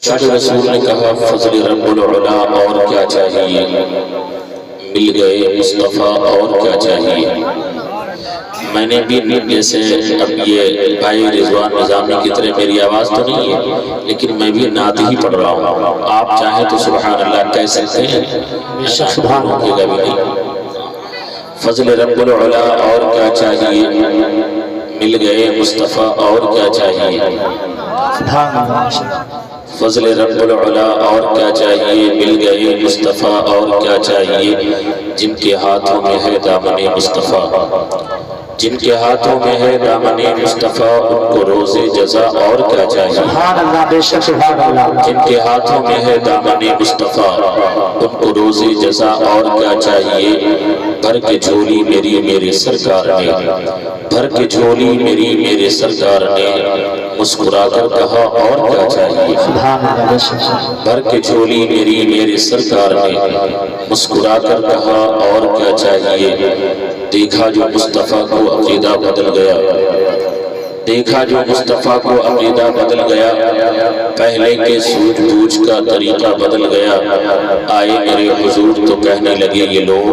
शाह रसूल ने कहा फजल रब्बुल उला और क्या चाहिए, मिल गए मुस्तफ़ा और क्या चाहिए। मैंने भी जैसे अब ये भाई रिजवान निजामी की तरह मेरी आवाज़ तो नहीं है, लेकिन मैं भी नात ही पढ़ रहा हूँ। आप चाहें तो सुभान अल्लाह कह सकते हैं, सुभान होगा भी नहीं। फजल रब्बुल उला और क्या चाहिए, मिल गए मुस्तफ़ा और क्या चाहिए। फजल रब्बुल उला और क्या चाहिए, मिल गए मुस्तफ़ा और क्या चाहिए। जिनके हाथों में है दामने मुस्तफ़ा, जिनके हाथों में है दामने मुस्तफ़ा, उनको रोज़े जज़ा और क्या चाहिए। जिनके हाथों में है दामने मुस्तफ़ा, उनको रोज़े जज़ा और क्या चाहिए। भर के झोली मेरी मेरे सरकार ने, भर के झोली मेरी मेरे सरकार ने, मुस्कुरा कर कहा और क्या चाहिए। भर के झोली मेरी मेरे सरकार ने, मुस्कुरा कर कहा और क्या चाहिए। देखा जो मुस्तफ़ा को अकीदा बदल गया, देखा जो मुस्तफ़ा को अकीदा बदल गया, पहले के सूझबूझ का तरीका बदल गया। आए मेरे हुजूर तो कहने लगे ये लोग,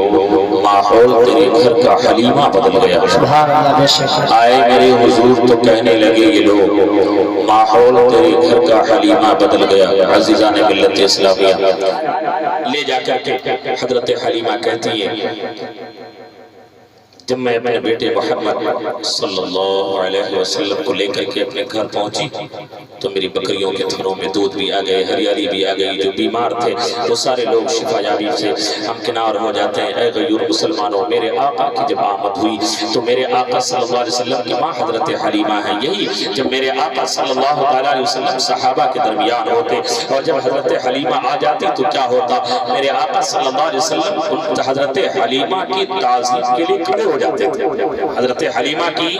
माहौल तेरे घर का हलीमा बदल गया। आए मेरे हुजूर तो कहने लगे ये लोग, माहौल तेरे घर का हलीमा बदल गया। अज़ीज़ान मिल्लत इस्लामिया ले जाकर के हज़रत हलीमा कहती है, जब मैं अपने बेटे मोहम्मद सल्लल्लाहु अलैहि वसल्लम को लेकर के अपने घर पहुंची तो मेरी बकरियों के थनों में दूध भी आ गए, हरियाली भी आ गई। जो बीमार थे वो सारे लोग शिफायाबी से हमकिनार हो जाते हैं। ऐ गयूर मुसलमानों, मेरे आका की जब आमद हुई तो मेरे आका सल्लल्लाहु अलैहि वसल्लम की माँ हजरत हलीमा है। यही जब मेरे आका सल्लल्लाहु अलैहि वसल्लम सहाबा के दरमियान होते और जब हजरत हलीमा आ जाती तो क्या होता, मेरे आका सल्लल्लाहु अलैहि वसल्लम हजरत हलीमा की ताज़ीम के लिए खड़े हो जाते थे। हजरत हलीमा की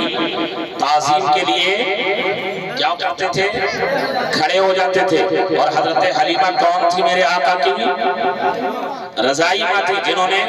ताज़ीम के लिए क्या करते थे, खड़े हो जाते थे। और हजरत हलीमा कौन थी, मेरे आका की रज़ाई माँ थी, जिन्होंने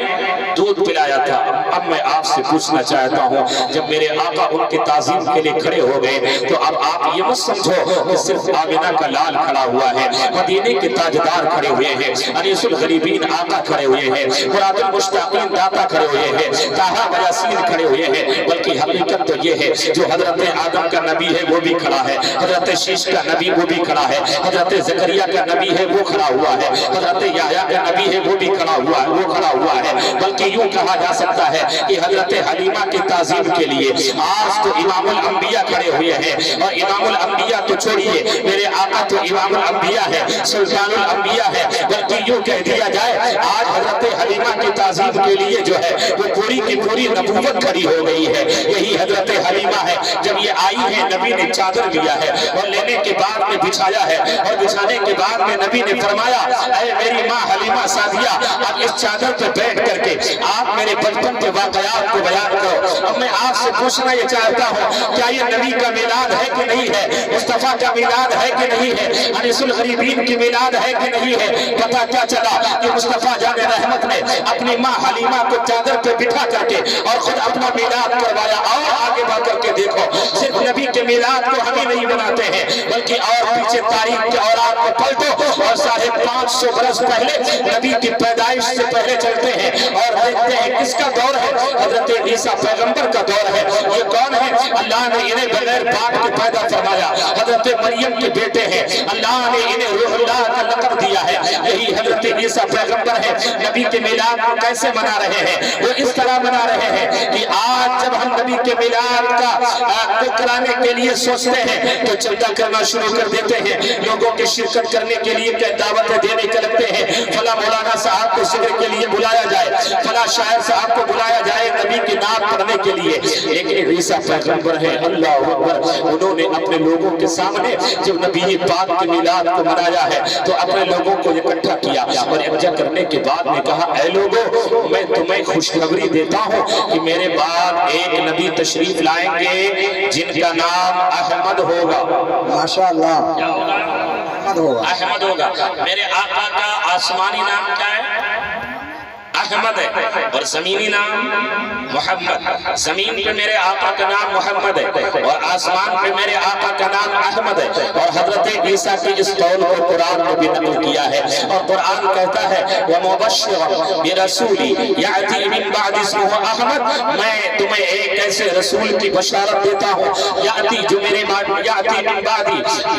दूध पिलाया था। अब मैं आपसे पूछना चाहता हूँ, जब मेरे आका उनकी ताज़ीम के लिए खड़े हो गए तो अब आप ये मत समझो कि सिर्फ आमिना का लाल खड़ा हुआ है, मदीने के ताजदार खड़े हुए हैं, अनीसुल गरीबीन आका खड़े हुए हैं, मुरादुल मुश्ताकीन दाता खड़े हुए हैं, ताहा बयासीन खड़े हुए हैं। बल्कि हकीकत तो ये है, जो हजरत आदम का नबी है वो भी खड़ा है, हजरत शीश का नबी वो भी खड़ा है, हजरत ज़करिया का नबी है वो खड़ा हुआ है, हजरत याह्या का नबी है वो भी खड़ा हुआ है, वो खड़ा हुआ है। बल्कि यूं कहा जा सकता है कि हजरत हलीमा की ताज़ीम के लिए आज तो इमामुल अंबिया खड़े हुए हैं। और इमामुल अंबिया तो छोड़िए, मेरे आका तो इमामुल अंबिया है, सुल्तानुल अंबिया है। बल्कि यूं कह दिया जाए आज हजरत हलीमा की ताज़ीम के लिए जो है वो पूरी की पूरी नबूवत खड़ी हो गई है। यही हजरत हलीमा है। जब ये आई है, नबी ने चादर लिया है और लेने के बाद में बिछाया है, और बिछाने के बाद में नबी ने फरमाया, ऐ मेरी माँ हलीमा सादिया, अब इस चादर पे बैठ करके आप मेरे बचपन के वाक़यात को बयान करो। अब मैं आपसे पूछना ये चाहता हूँ, क्या ये नबी का मिलाद है कि नहीं है, मुस्तफ़ा का मिलाद है कि नहीं है, अनीसुल गरीबीन की मिलाद है कि नहीं है। पता क्या चला कि मुस्तफ़ा जाने रहमत ने अपनी माँ हलीमा को चादर पे बिठा करके और खुद अपना मिलाद करवाया। और आगे बढ़ करके देखो, सिर्फ नबी के मिलाद को हम ही नहीं बनाते हैं, बल्कि और पीछे तारीख के औरात को पलटो और 550 बरस पहले नबी की पैदाइश से पहले चलते हैं और देखते हैं किसका दौर है, हजरत ईसा पैगंबर का दौर है। ये कौन है, अल्लाह ने इन्हें बगैर बाप के पैदा फरमाया, हजरत मरियम के बेटे हैं, अल्लाह ने इन्हें रूहुल्लाह का लक़ब दिया है। यही हजरत ईसा पैगंबर है। नबी के मिलाद को कैसे मना रहे हैं, वो इस तरह मना रहे हैं कि आज जब हम नबी के मिलाद को कराने के लिए सोचते हैं तो चंदा करना शुरू कर देते हैं, लोगों के शिरकत करने के लिए दावतें देने के लगते हैं। फला मौलाना साहब को जिक्र के लिए बुलाया जाए, फला शायर साहब को बुलाया जाए नबी की नाम पढ़ने के लिए। लेकिन ईसा पैगंबर है, अल्लाह अकबर, उन्होंने अपने लोगों के सामने जब नबी पाक के मिलाद को मनाया है तो अपने लोगों को इकट्ठा किया और इकट्ठा करने के बाद में कहा, ऐ लोगों, मैं तुम्हें खुशखबरी देता हूँ कि मेरे बाद एक नबी तशरीफ लाएंगे जिनका नाम अहमद होगा। माशाअल्लाह, अहमद होगा। मेरे आका का आसमानी नाम क्या है? احمد ہے اور زمینی نام محمد. زمین پہ میرے آقا کا نام محمد ہے اور آسمان پہ میرے آقا کا نام احمد ہے. اور حضرت عیسیٰ کی اس قول کو قرآن نے بھی نقل کیا ہے اور قرآن کہتا ہے وَمُبَشِّرًا بِرَسُولٍ يَأْتِي مِن بَعْدِ اسْمُهُ احمد. میں تمہیں ایک ایسے رسول کی بشارت دیتا ہوں یاتی جو میرے بعد یاتی من بعدی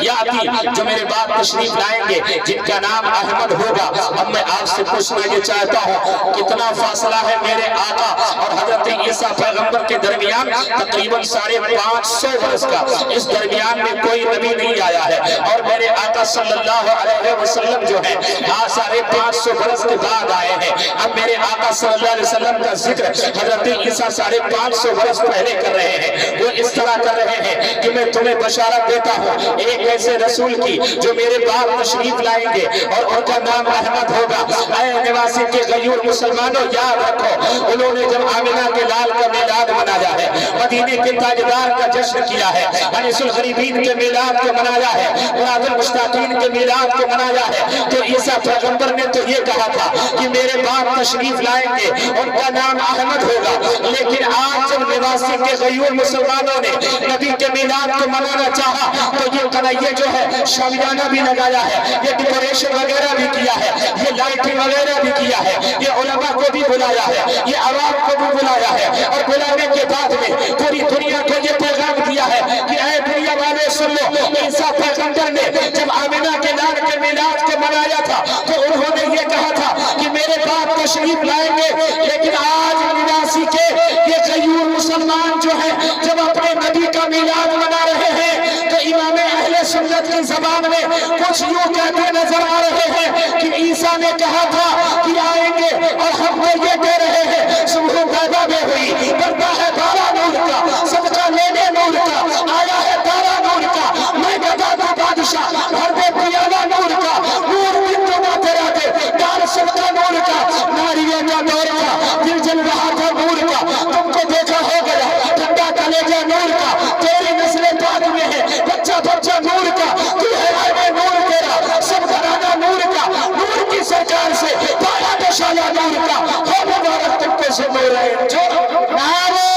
یاتی جو میرے بعد تشریف لائیں گے جن کا نام احمد ہوگا. اب میں آپ سے پوچھنا یہ چاہتا ہوں کتنا فاصلہ ہے میرے آقا اور حضرت عیسیٰ پیغمبر کے درمیان؟ تقریباً 550 برس کا. اس درمیان میں کوئی نبی نہیں آیا ہے اور میرے آقا صلی اللہ علیہ وسلم جو ہے 550 برس کے بعد آئے ہیں. اب میرے آقا صلی اللہ علیہ وسلم کا ذکر حضرت عیسیٰ 550 برس پہلے کر رہے ہیں. وہ اس طرح کر رہے ہیں کہ میں تمہیں بشارت دیتا ہوں ایک ایسے رسول کی جو میرے بعد تشریف لائیں گے اور ان کا نام احمد ہوگا. اے نواسی کے غیور مسلمانوں یاد رکھو انہوں نے جب آمنہ کے لال کا میلاد منایا ہے, مدینے کے تاجدار کا جشن کیا ہے, انیس الغریبین کے میلاد کو منایا ہے, مراد المشتاقین کے میلاد کو منایا ہے, تو عیسیٰ پیغمبر نے تو یہ کہا تھا کہ میرے بعد تشریف لائیں گے ان کا نام احمد ہوگا. لیکن آج جب نواسی کے غیور مسلمانوں نے نبی کے میلاد کو منانا چاہا تو یہ قنائیے جو ہے شامیانہ بھی لگایا ہے, یہ ڈیکوریشن وغیرہ بھی کیا ہے, یہ لائٹنگ وغیرہ بھی کیا ہے, یہ علماء کو بھی بلایا ہے, یہ عوام کو بھی بلایا ہے اور بلانے کے بعد میں پوری دنیا کو یہ پیغام دیا ہے کہ اے دنیا والے سن لو, عیسیٰ پیغمبر نے جب آمنہ کے لال کے میلاد کو منایا تھا تو انہوں نے یہ کہا تھا کہ میرے بعد تشریف لائیں گے. لیکن آج نواسی کے یہ غیور مسلمان جو ہیں جب اپنے نبی کا میلاد منا رہے ہیں تو امام اہل سنت کی زبان میں کچھ یوں کہتے نظر آ رہے ہیں کہ عیسیٰ نے کہا تھا کہ آئیں گے اور ہم کو یہ کہہ رہے ہیں صبح پیدا میں ہوئی بڑھتا ہے تارا نور کا صدقہ لینے نور کا آیا ہے تارا نور کا میں بتا دوں بادشاہ ہر دے پیالا نور کا نور دن تو نہ تیرا دے دار صدقہ نور کا ناریوں کا دور کا دل جل رہا تھا نور کا تم کو دیکھا ہو گیا ٹھنڈا کلیجہ نور کا تیری نسل پاک میں ہے بچہ بچہ نور کا تو ہے آئے نور تیرا سب گھرانا نور کا نور کی سرکار سے پایا دشایا نور کا ہو مبارک تم کو سے نور ہے جو نعرہ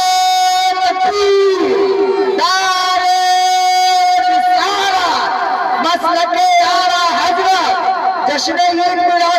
تکبیر نعرہ رسالہ مسلک اعلیٰ حضرت جشن عید میلاد